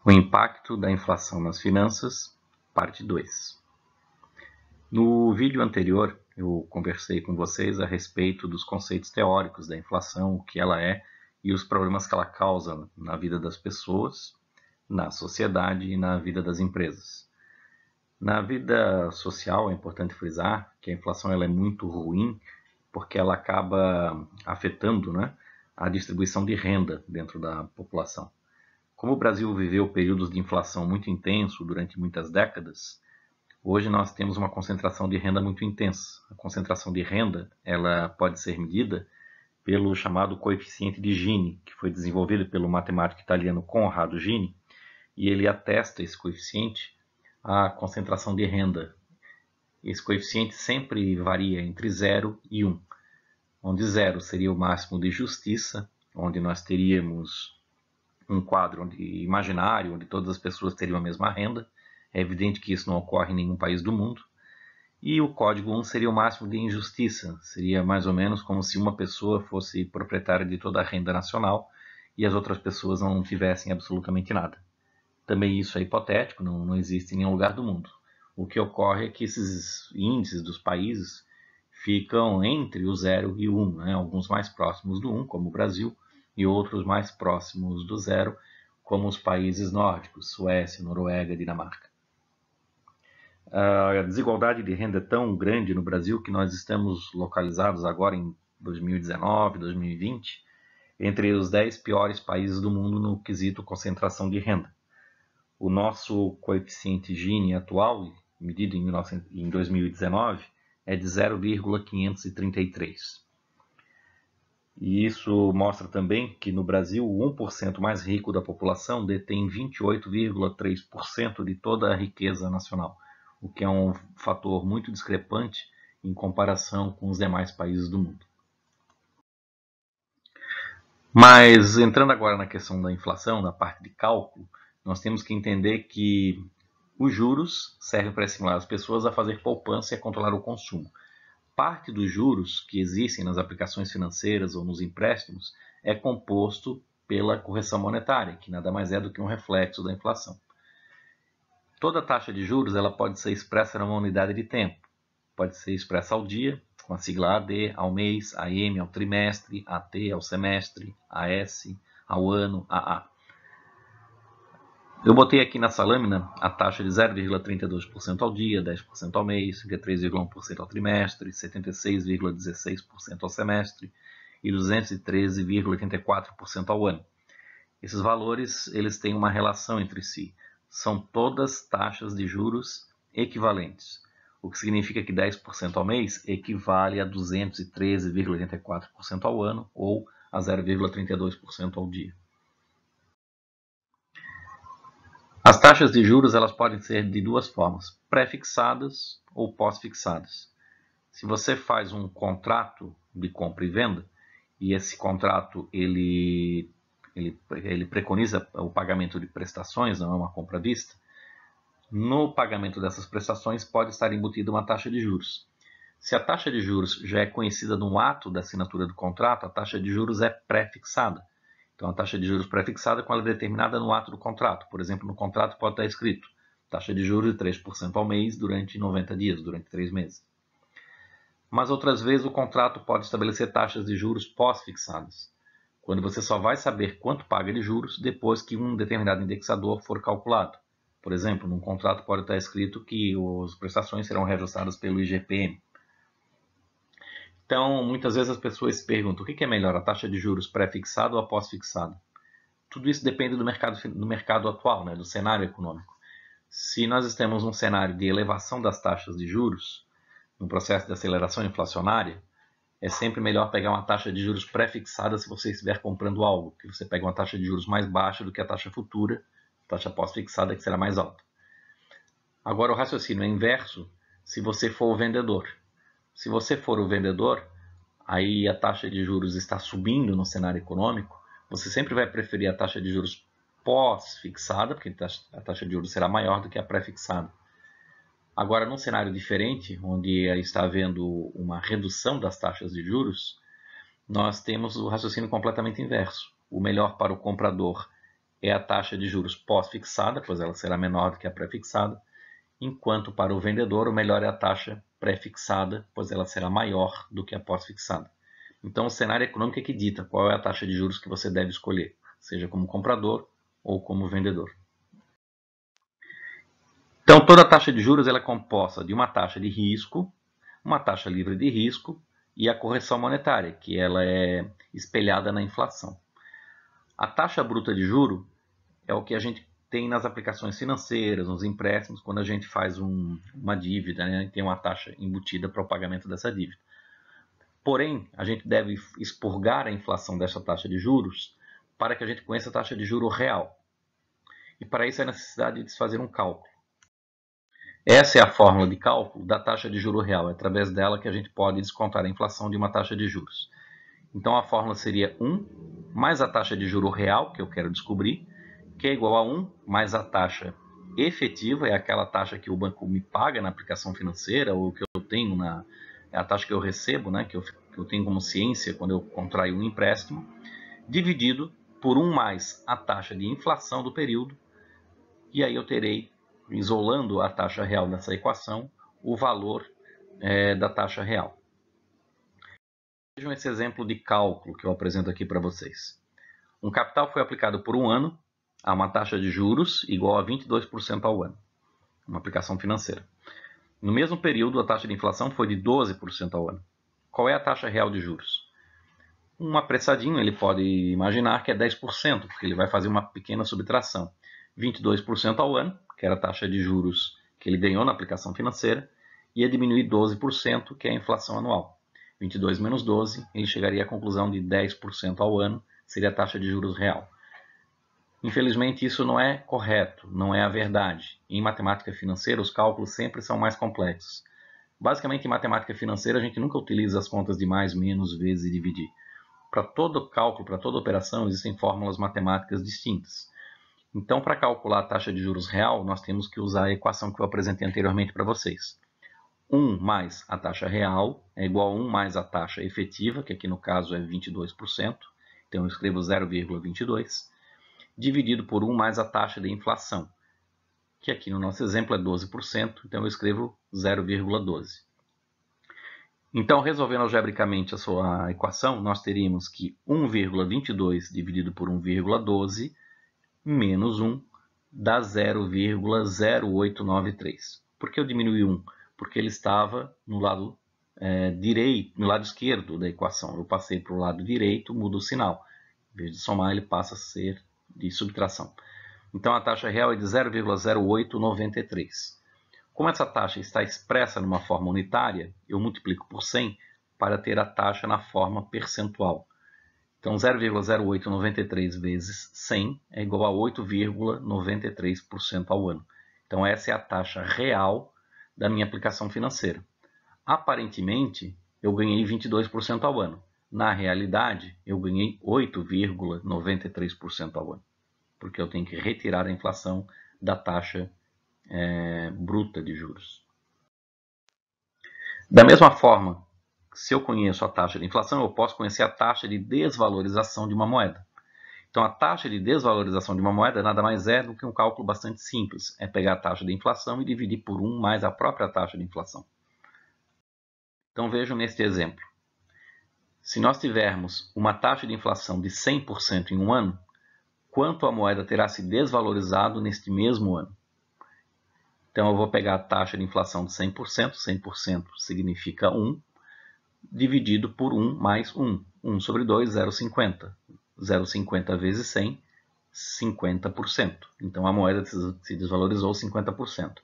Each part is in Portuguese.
O impacto da inflação nas finanças, parte 2. No vídeo anterior, eu conversei com vocês a respeito dos conceitos teóricos da inflação, o que ela é e os problemas que ela causa na vida das pessoas, na sociedade e na vida das empresas. Na vida social, é importante frisar que a inflação ela é muito ruim porque ela acaba afetando, a distribuição de renda dentro da população. Como o Brasil viveu períodos de inflação muito intenso durante muitas décadas, hoje nós temos uma concentração de renda muito intensa. A concentração de renda ela pode ser medida pelo chamado coeficiente de Gini, que foi desenvolvido pelo matemático italiano Conrado Gini, e ele atesta esse coeficiente à concentração de renda. Esse coeficiente sempre varia entre 0 e 1, onde 0 seria o máximo de justiça, onde nós teríamos um quadro imaginário, onde todas as pessoas teriam a mesma renda. É evidente que isso não ocorre em nenhum país do mundo. E o código 1 seria o máximo de injustiça. Seria mais ou menos como se uma pessoa fosse proprietária de toda a renda nacional e as outras pessoas não tivessem absolutamente nada. Também isso é hipotético, não existe em nenhum lugar do mundo. O que ocorre é que esses índices dos países ficam entre o 0 e o 1, alguns mais próximos do 1, como o Brasil, e outros mais próximos do 0, como os países nórdicos, Suécia, Noruega, Dinamarca. A desigualdade de renda é tão grande no Brasil que nós estamos localizados agora em 2019, 2020, entre os 10 piores países do mundo no quesito concentração de renda. O nosso coeficiente Gini atual, medido em 2019, é de 0,533. E isso mostra também que no Brasil o 1% mais rico da população detém 28,3% de toda a riqueza nacional, o que é um fator muito discrepante em comparação com os demais países do mundo. Mas entrando agora na questão da inflação, na parte de cálculo, nós temos que entender que os juros servem para estimular as pessoas a fazer poupança e a controlar o consumo. Parte dos juros que existem nas aplicações financeiras ou nos empréstimos é composto pela correção monetária, que nada mais é do que um reflexo da inflação. Toda taxa de juros ela pode ser expressa numa unidade de tempo. Pode ser expressa ao dia, com a sigla AD, ao mês, AM, ao trimestre, AT, ao semestre, AS, ao ano, AA. Eu botei aqui nessa lâmina a taxa de 0,32% ao dia, 10% ao mês, 33,1% ao trimestre, 76,16% ao semestre e 213,84% ao ano. Esses valores eles têm uma relação entre si. São todas taxas de juros equivalentes, o que significa que 10% ao mês equivale a 213,84% ao ano ou a 0,32% ao dia. As taxas de juros elas podem ser de duas formas, pré-fixadas ou pós-fixadas. Se você faz um contrato de compra e venda, e esse contrato ele preconiza o pagamento de prestações, não é uma compra à vista, no pagamento dessas prestações pode estar embutida uma taxa de juros. Se a taxa de juros já é conhecida no ato da assinatura do contrato, a taxa de juros é pré-fixada. Então, a taxa de juros pré-fixada quando ela é determinada no ato do contrato. Por exemplo, no contrato pode estar escrito taxa de juros de 3% ao mês durante 90 dias, durante 3 meses. Mas outras vezes o contrato pode estabelecer taxas de juros pós-fixadas, quando você só vai saber quanto paga de juros depois que um determinado indexador for calculado. Por exemplo, num contrato pode estar escrito que as prestações serão reajustadas pelo IGPM. Então, muitas vezes as pessoas se perguntam o que é melhor, a taxa de juros pré-fixada ou a pós-fixada? Tudo isso depende do mercado atual, do cenário econômico. Se nós temos um cenário de elevação das taxas de juros, no processo de aceleração inflacionária, é sempre melhor pegar uma taxa de juros pré-fixada se você estiver comprando algo, que você pega uma taxa de juros mais baixa do que a taxa futura, taxa pós-fixada que será mais alta. Agora o raciocínio é inverso se você for o vendedor. Se você for o vendedor, aí a taxa de juros está subindo no cenário econômico, você sempre vai preferir a taxa de juros pós-fixada, porque a taxa de juros será maior do que a pré-fixada. Agora, num cenário diferente, onde está havendo uma redução das taxas de juros, nós temos o raciocínio completamente inverso. O melhor para o comprador é a taxa de juros pós-fixada, pois ela será menor do que a pré-fixada, enquanto para o vendedor o melhor é a taxa pré-fixada, pois ela será maior do que a pós-fixada. Então o cenário econômico é que dita qual é a taxa de juros que você deve escolher, seja como comprador ou como vendedor. Então toda taxa de juros ela é composta de uma taxa de risco, uma taxa livre de risco e a correção monetária, que ela é espelhada na inflação. A taxa bruta de juro é o que a gente tem nas aplicações financeiras, nos empréstimos, quando a gente faz uma dívida, né, e tem uma taxa embutida para o pagamento dessa dívida. Porém, a gente deve expurgar a inflação dessa taxa de juros para que a gente conheça a taxa de juro real. E para isso é necessidade de se fazer um cálculo. Essa é a fórmula de cálculo da taxa de juro real. É através dela que a gente pode descontar a inflação de uma taxa de juros. Então a fórmula seria 1 mais a taxa de juro real, que eu quero descobrir, que é igual a 1 mais a taxa efetiva, é aquela taxa que o banco me paga na aplicação financeira, ou que eu tenho é a taxa que eu recebo, né, que eu tenho como ciência quando eu contraio um empréstimo, dividido por 1 mais a taxa de inflação do período, e aí eu terei, isolando a taxa real dessa equação, o valor da taxa real. Vejam esse exemplo de cálculo que eu apresento aqui para vocês. Um capital foi aplicado por um ano a uma taxa de juros igual a 22% ao ano, uma aplicação financeira. No mesmo período, a taxa de inflação foi de 12% ao ano. Qual é a taxa real de juros? Um apressadinho ele pode imaginar que é 10%, porque ele vai fazer uma pequena subtração. 22% ao ano, que era a taxa de juros que ele ganhou na aplicação financeira, ia diminuir 12%, que é a inflação anual. 22 menos 12, ele chegaria à conclusão de 10% ao ano, seria a taxa de juros real. Infelizmente, isso não é correto, não é a verdade. Em matemática financeira, os cálculos sempre são mais complexos. Basicamente, em matemática financeira, a gente nunca utiliza as contas de mais, menos, vezes e dividir. Para todo cálculo, para toda operação, existem fórmulas matemáticas distintas. Então, para calcular a taxa de juros real, nós temos que usar a equação que eu apresentei anteriormente para vocês. 1 mais a taxa real é igual a 1 mais a taxa efetiva, que aqui no caso é 22%. Então, eu escrevo 0,22, dividido por 1 mais a taxa de inflação, que aqui no nosso exemplo é 12%. Então, eu escrevo 0,12. Então, resolvendo algebricamente a sua equação, nós teríamos que 1,22 dividido por 1,12 menos 1 dá 0,0893. Por que eu diminui 1? Porque ele estava no lado direito, no lado esquerdo da equação. Eu passei para o lado direito, mudo o sinal. Em vez de somar, ele passa a ser de subtração. Então, a taxa real é de 0,0893. Como essa taxa está expressa numa forma unitária, eu multiplico por 100 para ter a taxa na forma percentual. Então, 0,0893 vezes 100 é igual a 8,93% ao ano. Então, essa é a taxa real da minha aplicação financeira. Aparentemente, eu ganhei 22% ao ano. Na realidade, eu ganhei 8,93% ao ano, porque eu tenho que retirar a inflação da taxa bruta de juros. Da mesma forma, se eu conheço a taxa de inflação, eu posso conhecer a taxa de desvalorização de uma moeda. Então, a taxa de desvalorização de uma moeda nada mais é do que um cálculo bastante simples. É pegar a taxa de inflação e dividir por 1 mais a própria taxa de inflação. Então, vejam neste exemplo. Se nós tivermos uma taxa de inflação de 100% em um ano, quanto a moeda terá se desvalorizado neste mesmo ano? Então, eu vou pegar a taxa de inflação de 100%, 100% significa 1, dividido por 1 mais 1. 1 sobre 2, 0,50. 0,50 vezes 100, 50%. Então, a moeda se desvalorizou 50%.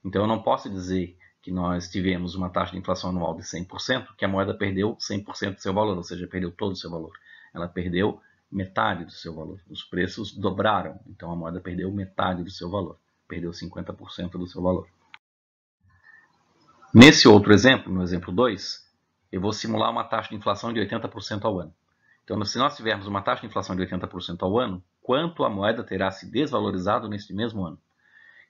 Então, eu não posso dizer que nós tivemos uma taxa de inflação anual de 100%, que a moeda perdeu 100% do seu valor, ou seja, perdeu todo o seu valor. Ela perdeu metade do seu valor. Os preços dobraram, então a moeda perdeu metade do seu valor. Perdeu 50% do seu valor. Nesse outro exemplo, no exemplo 2, eu vou simular uma taxa de inflação de 80% ao ano. Então, se nós tivermos uma taxa de inflação de 80% ao ano, quanto a moeda terá se desvalorizado neste mesmo ano?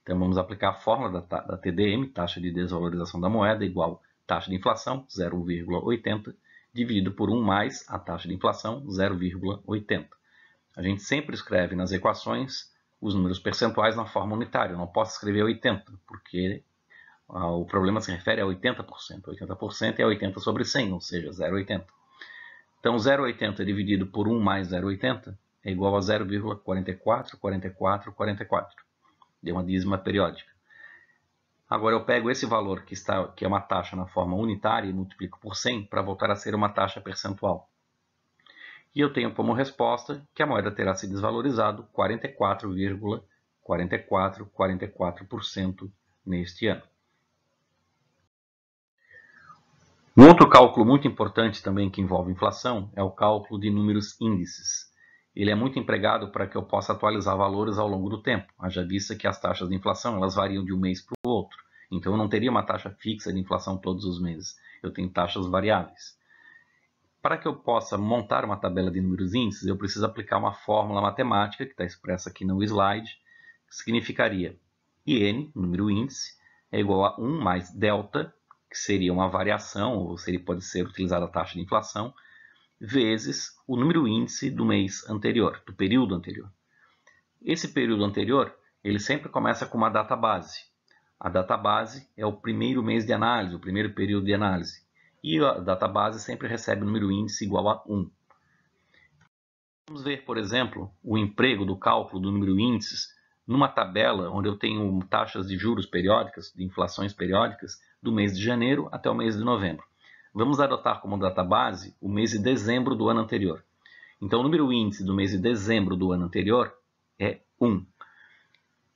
Então, vamos aplicar a fórmula da TDM, taxa de desvalorização da moeda, igual taxa de inflação, 0,80, dividido por 1 mais a taxa de inflação, 0,80. A gente sempre escreve nas equações os números percentuais na forma unitária. Eu não posso escrever 80, porque o problema se refere a 80%. 80% é 80 sobre 100, ou seja, 0,80. Então, 0,80 dividido por 1 mais 0,80 é igual a 0,444444. Deu uma dízima periódica. Agora eu pego esse valor que é uma taxa na forma unitária e multiplico por 100 para voltar a ser uma taxa percentual. E eu tenho como resposta que a moeda terá se desvalorizado 44,4444% neste ano. Um outro cálculo muito importante também que envolve inflação é o cálculo de números índices. Ele é muito empregado para que eu possa atualizar valores ao longo do tempo. Haja vista que as taxas de inflação elas variam de um mês para o outro. Então eu não teria uma taxa fixa de inflação todos os meses. Eu tenho taxas variáveis. Para que eu possa montar uma tabela de números índices, eu preciso aplicar uma fórmula matemática, que está expressa aqui no slide, que significaria IN, número índice, é igual a 1 mais delta, que seria uma variação, ou pode ser utilizada a taxa de inflação, vezes o número índice do mês anterior, do período anterior. Esse período anterior, ele sempre começa com uma data base. A data base é o primeiro mês de análise, o primeiro período de análise. E a data base sempre recebe o número índice igual a 1. Vamos ver, por exemplo, o emprego do cálculo do número índices numa tabela onde eu tenho taxas de juros periódicas, de inflações periódicas, do mês de janeiro até o mês de novembro. Vamos adotar como data base o mês de dezembro do ano anterior. Então, o número índice do mês de dezembro do ano anterior é 1.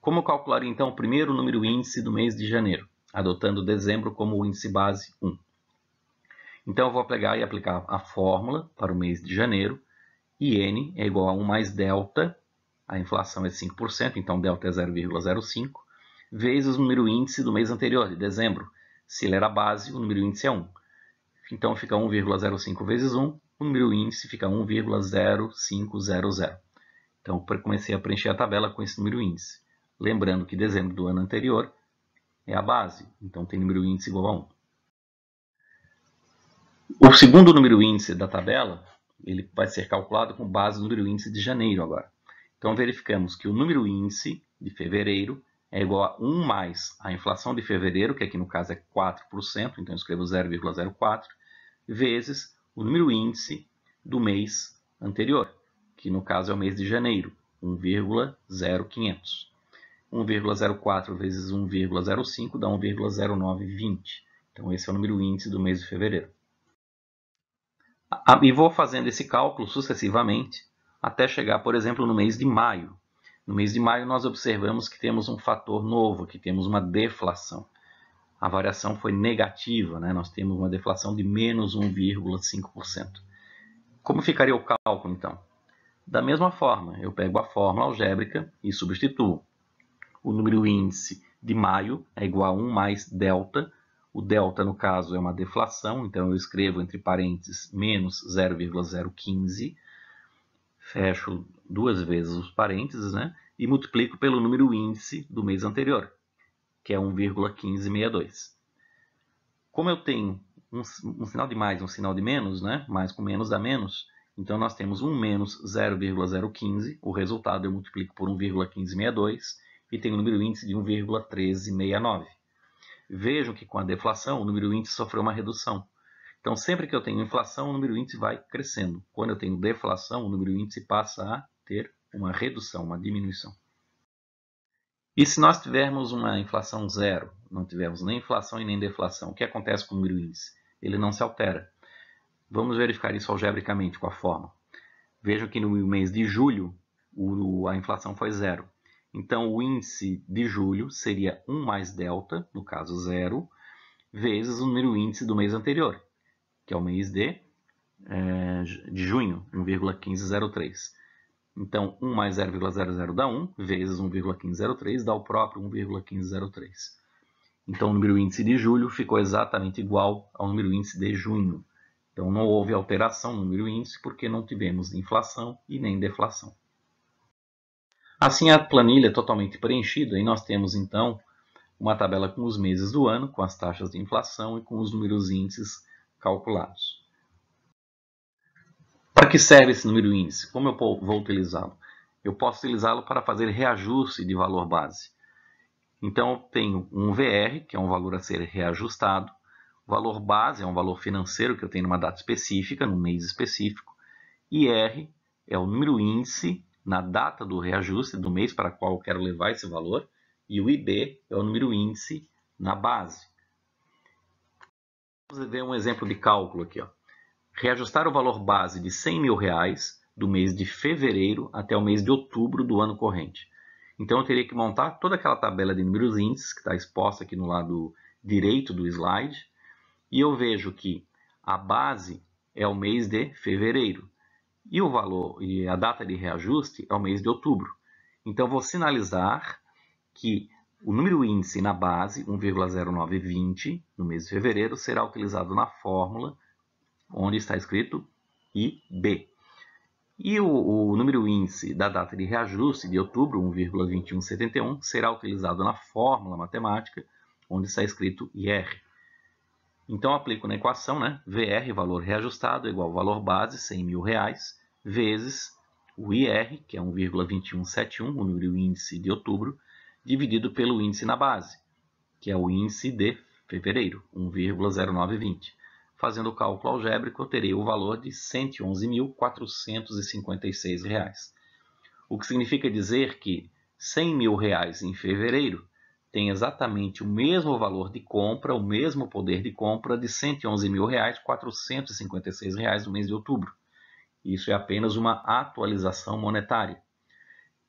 Como eu calcularia, então, o primeiro número índice do mês de janeiro, adotando dezembro como o índice base 1? Então, eu vou pegar e aplicar a fórmula para o mês de janeiro. IN é igual a 1 mais delta, a inflação é 5%, então delta é 0,05, vezes o número índice do mês anterior, de dezembro. Se ele era base, o número índice é 1. Então, fica 1,05 vezes 1, o número índice fica 1,0500. Então, eu comecei a preencher a tabela com esse número índice. Lembrando que dezembro do ano anterior é a base, então tem número índice igual a 1. O segundo número índice da tabela, ele vai ser calculado com base no número índice de janeiro agora. Então, verificamos que o número índice de fevereiro é igual a 1 mais a inflação de fevereiro, que aqui no caso é 4%, então eu escrevo 0,04, vezes o número índice do mês anterior, que no caso é o mês de janeiro, 1,0500. 1,04 vezes 1,05 dá 1,0920. Então, esse é o número índice do mês de fevereiro. E vou fazendo esse cálculo sucessivamente até chegar, por exemplo, no mês de maio. No mês de maio, nós observamos que temos um fator novo, que temos uma deflação. A variação foi negativa, né? Nós temos uma deflação de menos 1,5%. Como ficaria o cálculo, então? Da mesma forma, eu pego a fórmula algébrica e substituo. O número índice de maio é igual a 1 mais delta. O delta, no caso, é uma deflação, então eu escrevo entre parênteses menos 0,015, fecho duas vezes os parênteses, né? E multiplico pelo número índice do mês anterior, que é 1,1562. Como eu tenho um sinal de mais e um sinal de menos, né? Mais com menos dá menos, então nós temos 1 menos 0,015, o resultado eu multiplico por 1,1562 e tenho o número índice de 1,1369. Vejam que com a deflação o número índice sofreu uma redução. Então, sempre que eu tenho inflação, o número índice vai crescendo. Quando eu tenho deflação, o número índice passa a ter uma redução, uma diminuição. E se nós tivermos uma inflação zero, não tivermos nem inflação e nem deflação, o que acontece com o número índice? Ele não se altera. Vamos verificar isso algebricamente com a fórmula. Vejam que no mês de julho, a inflação foi zero. Então, o índice de julho seria 1 mais delta, no caso 0, vezes o número índice do mês anterior, que é o mês de junho, 1,1503. Então, 1 mais 0,00 dá 1, vezes 1,1503 dá o próprio 1,1503. Então, o número índice de julho ficou exatamente igual ao número índice de junho. Então, não houve alteração no número índice porque não tivemos inflação e nem deflação. Assim, a planilha é totalmente preenchida e nós temos, então, uma tabela com os meses do ano, com as taxas de inflação e com os números índices calculados. Para que serve esse número índice? Como eu vou utilizá-lo? Eu posso utilizá-lo para fazer reajuste de valor base. Então, eu tenho um VR, que é um valor a ser reajustado. O valor base é um valor financeiro que eu tenho numa data específica, num mês específico. E R é o número índice na data do reajuste do mês para qual eu quero levar esse valor. E o IB é o número índice na base. Vamos ver um exemplo de cálculo aqui. Reajustar o valor base de R$100.000 do mês de fevereiro até o mês de outubro do ano corrente. Então, eu teria que montar toda aquela tabela de números índices que está exposta aqui no lado direito do slide. E eu vejo que a base é o mês de fevereiro. E o valor e a data de reajuste é o mês de outubro. Então, vou sinalizar que o número índice na base, 1,0920, no mês de fevereiro, será utilizado na fórmula onde está escrito IB. E o número índice da data de reajuste de outubro, 1,2171, será utilizado na fórmula matemática onde está escrito IR. Então, aplico na equação, VR, valor reajustado, igual ao valor base, R$100.000, vezes o IR, que é 1,2171, o número índice de outubro, dividido pelo índice na base, que é o índice de fevereiro, 1,0920. Fazendo o cálculo algébrico, eu terei o valor de R$ 111.456. O que significa dizer que R$ 100.000 em fevereiro tem exatamente o mesmo valor de compra, o mesmo poder de compra de R$ 111.456 no mês de outubro. Isso é apenas uma atualização monetária.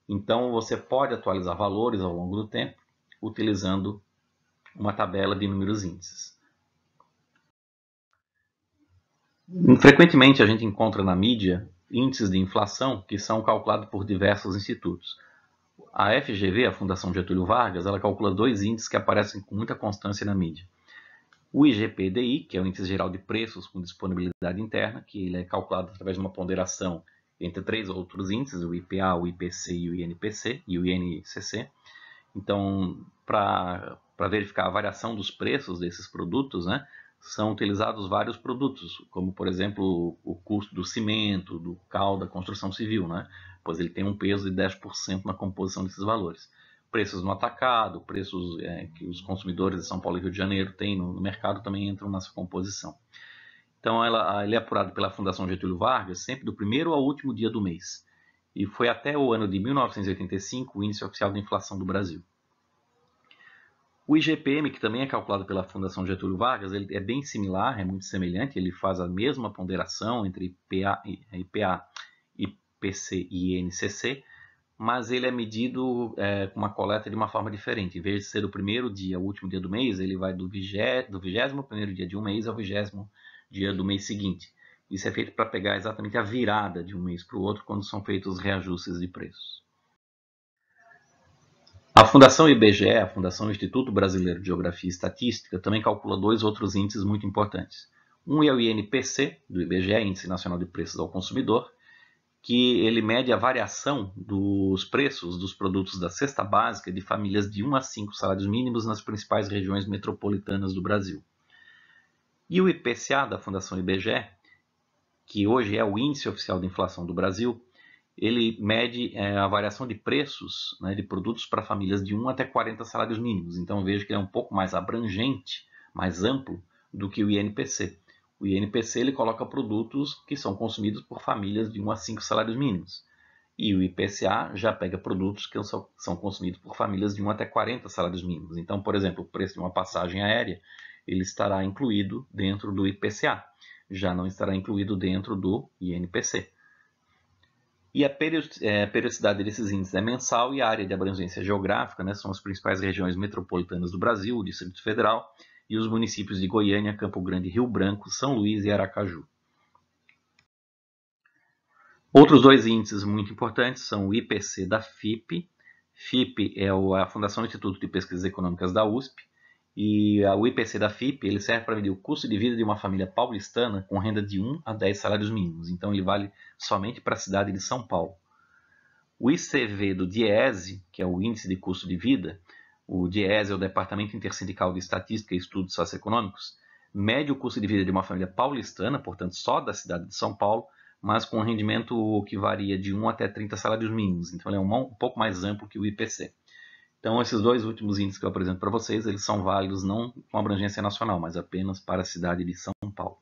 Então, você pode atualizar valores ao longo do tempo utilizando uma tabela de números índices. Frequentemente a gente encontra na mídia índices de inflação que são calculados por diversos institutos. A FGV, a Fundação Getúlio Vargas, ela calcula dois índices que aparecem com muita constância na mídia. O IGPDI, que é o Índice Geral de Preços com Disponibilidade Interna, que ele é calculado através de uma ponderação entre três outros índices, o IPA, o IPC e o INPC, e o INCC. Então, para verificar a variação dos preços desses produtos, são utilizados vários produtos, como, por exemplo, o custo do cimento, do cal, da construção civil, pois ele tem um peso de 10% na composição desses valores. Preços no atacado, preços que os consumidores de São Paulo e Rio de Janeiro têm no mercado também entram nessa composição. Então, ele é apurado pela Fundação Getúlio Vargas sempre do primeiro ao último dia do mês. E foi até o ano de 1985 o índice oficial de inflação do Brasil. O IGPM, que também é calculado pela Fundação Getúlio Vargas, ele é bem similar, é muito semelhante, ele faz a mesma ponderação entre IPA, IPC e INCC, mas ele é medido com uma coleta de uma forma diferente. Em vez de ser o primeiro dia, o último dia do mês, ele vai do 21º dia de um mês ao 20º dia do mês seguinte. Isso é feito para pegar exatamente a virada de um mês para o outro, quando são feitos os reajustes de preços. A Fundação IBGE, a Fundação Instituto Brasileiro de Geografia e Estatística, também calcula dois outros índices muito importantes. Um é o INPC, do IBGE, Índice Nacional de Preços ao Consumidor, que ele mede a variação dos preços dos produtos da cesta básica de famílias de 1 a 5 salários mínimos nas principais regiões metropolitanas do Brasil. E o IPCA, da Fundação IBGE, que hoje é o Índice Oficial de Inflação do Brasil, ele mede a variação de preços de produtos para famílias de 1 até 40 salários mínimos. Então, vejo que ele é um pouco mais abrangente, mais amplo do que o INPC. O INPC ele coloca produtos que são consumidos por famílias de 1 a 5 salários mínimos. E o IPCA já pega produtos que são consumidos por famílias de 1 até 40 salários mínimos. Então, por exemplo, o preço de uma passagem aérea ele estará incluído dentro do IPCA, já não estará incluído dentro do INPC. E a periodicidade desses índices é mensal e a área de abrangência geográfica são as principais regiões metropolitanas do Brasil, o Distrito Federal e os municípios de Goiânia, Campo Grande, Rio Branco, São Luís e Aracaju. Outros dois índices muito importantes são o IPC da FIPE. FIPE é a Fundação Instituto de Pesquisas Econômicas da USP. E o IPC da FIPE ele serve para medir o custo de vida de uma família paulistana com renda de 1 a 10 salários mínimos. Então, ele vale somente para a cidade de São Paulo. O ICV do DIEESE, que é o Índice de Custo de Vida, o DIEESE é o Departamento Intersindical de Estatística e Estudos Socioeconômicos, mede o custo de vida de uma família paulistana, portanto só da cidade de São Paulo, mas com um rendimento que varia de 1 até 30 salários mínimos. Então, ele é um pouco mais amplo que o IPC. Então, esses dois últimos índices que eu apresento para vocês, eles são válidos não com abrangência nacional, mas apenas para a cidade de São Paulo.